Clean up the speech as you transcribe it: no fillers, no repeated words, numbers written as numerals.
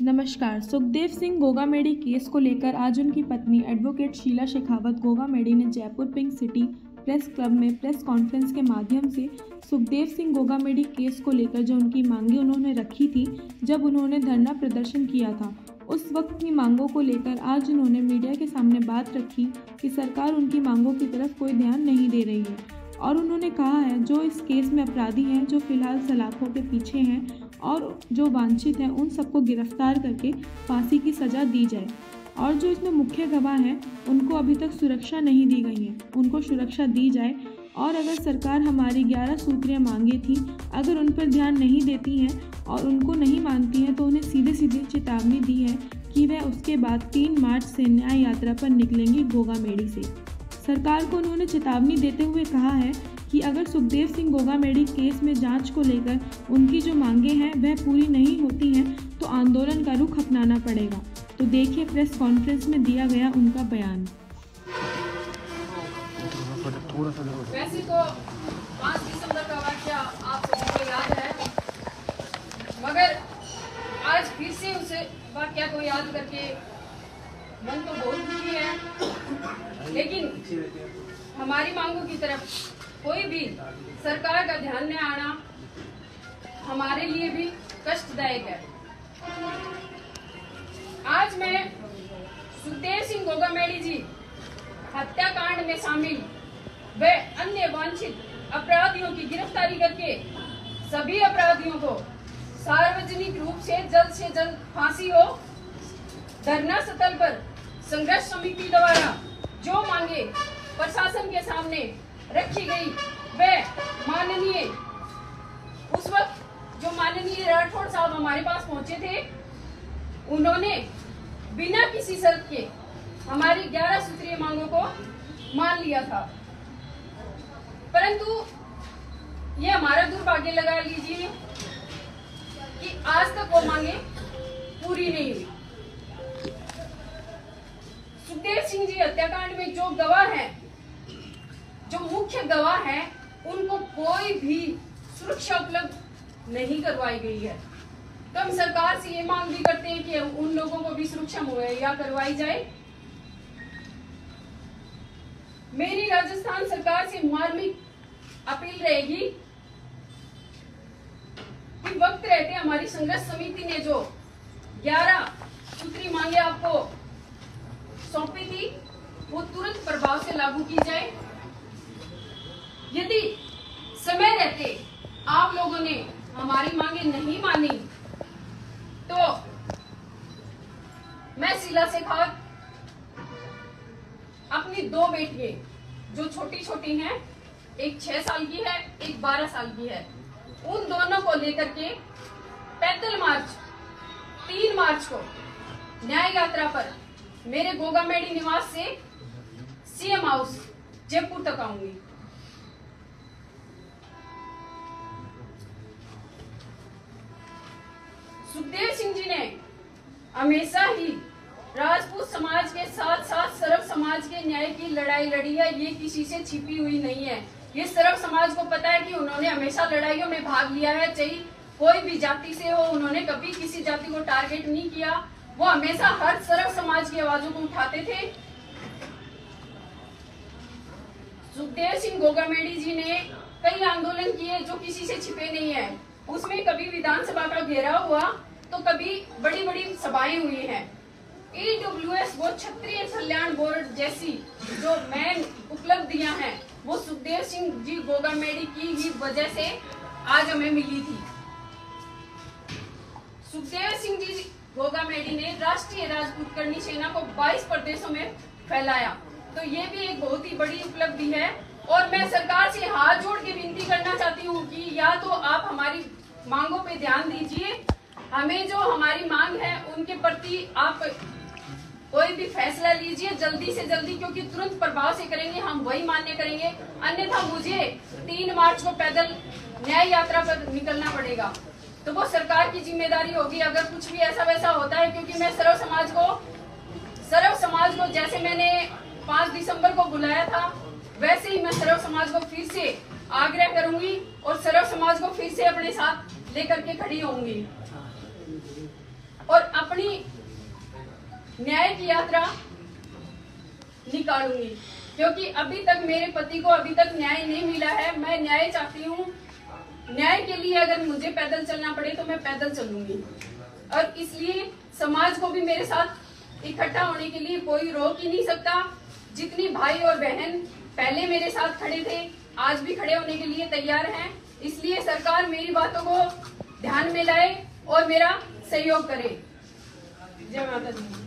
नमस्कार। सुखदेव सिंह गोगामेडी केस को लेकर आज उनकी पत्नी एडवोकेट शीला शेखावत गोगामेडी ने Jaipur pink city press club में प्रेस कॉन्फ्रेंस के माध्यम से सुखदेव सिंह गोगामेडी केस को लेकर जो उनकी मांगें उन्होंने रखी थी, जब उन्होंने धरना प्रदर्शन किया था, उस वक्त की मांगों को लेकर आज उन्होंने मीडिया के सामने बात रखी कि सरकार उनकी मांगों की तरफ कोई ध्यान नहीं दे रही है। और उन्होंने कहा है जो इस केस में अपराधी हैं, जो फिलहाल सलाखों के पीछे हैं और जो वांछित हैं, उन सबको गिरफ्तार करके फांसी की सज़ा दी जाए। और जो इसमें मुख्य गवाह हैं उनको अभी तक सुरक्षा नहीं दी गई है, उनको सुरक्षा दी जाए। और अगर सरकार हमारी 11 सूत्रीय मांगे थी, अगर उन पर ध्यान नहीं देती हैं और उनको नहीं मानती हैं, तो उन्हें सीधे सीधे चेतावनी दी है कि वह उसके बाद 3 मार्च से न्याय यात्रा पर निकलेंगी गोगामेडी से। सरकार को उन्होंने चेतावनी देते हुए कहा है कि अगर सुखदेव सिंह गोगामेडी केस में जांच को लेकर उनकी जो मांगे हैं वह पूरी नहीं होती हैं, तो आंदोलन का रुख अपनाना पड़ेगा। तो देखिए प्रेस कॉन्फ्रेंस में दिया गया उनका बयान। वैसे तो 5 दिसंबर का वाक़या आप सबको याद है, मगर आज फिर से उस वाक़या को याद करके मन तो बहुत दुखी है, लेकिन हमारी मांगों की तरफ कोई भी सरकार का ध्यान न आना हमारे लिए भी कष्टदायक है। आज मैं सुखदेव सिंह गोगामेडी जी हत्याकांड में शामिल व अन्य वांछित अपराधियों की गिरफ्तारी करके सभी अपराधियों को सार्वजनिक रूप से जल्द फांसी हो, धरना स्थल पर संघर्ष समिति द्वारा जो मांगे प्रशासन के सामने रखी गई, वह माननीय उस वक्त जो माननीय राठौड़ साहब हमारे पास पहुंचे थे, उन्होंने बिना किसी शर्त के हमारी 11 सूत्रीय मांगों को मान लिया था। परंतु ये हमारा दुर्भाग्य लगा लीजिए कि आज तक वो मांगे पूरी नहीं हुई। सुखदेव सिंह जी हत्याकांड में जो गवाह हैं, जो मुख्य गवाह हैं, उनको कोई भी सुरक्षा उपलब्ध नहीं करवाई गई है। तो हम सरकार से ये मांग भी करते हैं कि उन लोगों को भी सुरक्षा मुहैया करवाई जाए। मेरी राजस्थान सरकार से मार्मिक अपील रहेगी कि वक्त रहते हमारी संघर्ष समिति ने जो 11 सूत्री मांगे आपको सौंपी थी, वो तुरंत प्रभाव से लागू की जाए। यदि समय रहते आप लोगों ने हमारी मांगे नहीं मानी, तो मैं शीला शेखावत अपनी 2 बेटियां जो छोटी छोटी हैं, एक 6 साल की है, एक 12 साल की है, उन दोनों को लेकर के पैदल मार्च 3 मार्च को न्याय यात्रा पर मेरे गोगामेडी निवास से सीएम हाउस जयपुर तक आऊंगी। सुखदेव सिंह जी ने हमेशा ही राजपूत समाज के साथ साथ सर्व समाज के न्याय की लड़ाई लड़ी है। ये किसी से छिपी हुई नहीं है। ये सर्व समाज को पता है कि उन्होंने हमेशा लड़ाइयों में भाग लिया है, चाहे कोई भी जाति से हो। उन्होंने कभी किसी जाति को टारगेट नहीं किया। वो हमेशा हर सर्व समाज की आवाजों को उठाते थे। सुखदेव सिंह गोगामेडी जी ने कई आंदोलन किए जो किसी से छिपे नहीं है। उसमें कभी विधानसभा का घेराव हुआ, तो कभी बड़ी बड़ी सभाएं हुई हैं। EWS वो क्षत्रिय कल्याण बोर्ड जैसी जो मेन उपलब्धियां हैं, वो सुखदेव सिंह जी गोगामेडी की ही वजह से आज हमें मिली थी। सुखदेव सिंह जी गोगामेडी ने राष्ट्रीय राजपूत करनी सेना को 22 प्रदेशों में फैलाया, तो ये भी एक बहुत ही बड़ी उपलब्धि है। और मैं सरकार से हाथ जोड़ के विनती करना चाहती हूँ कि या तो आप हमारी मांगों पे ध्यान दीजिए, हमें जो हमारी मांग है उनके प्रति आप कोई भी फैसला लीजिए जल्दी से जल्दी, क्योंकि तुरंत प्रभाव से करेंगे हम वही मान्य करेंगे। अन्यथा मुझे 3 मार्च को पैदल न्याय यात्रा पर निकलना पड़ेगा। तो वो सरकार की जिम्मेदारी होगी अगर कुछ भी ऐसा वैसा होता है, क्योंकि मैं सर्व समाज को जैसे मैंने 5 दिसंबर को बुलाया था, वैसे ही मैं सर्व समाज को फिर से आग्रह करूंगी और सर्व समाज को फिर से अपने साथ लेकर के खड़ी होंगी। और अब अपनी न्याय की यात्रा निकालूंगी, क्योंकि अभी तक मेरे पति को अभी तक न्याय नहीं मिला है। मैं न्याय चाहती हूँ। न्याय के लिए अगर मुझे पैदल चलना पड़े तो मैं पैदल चलूंगी, और इसलिए समाज को भी मेरे साथ इकट्ठा होने के लिए कोई रोक ही नहीं सकता। जितनी भाई और बहन पहले मेरे साथ खड़े थे, आज भी खड़े होने के लिए तैयार हैं। इसलिए सरकार मेरी बातों को ध्यान में लाए और मेरा सहयोग करे। जय माता दी।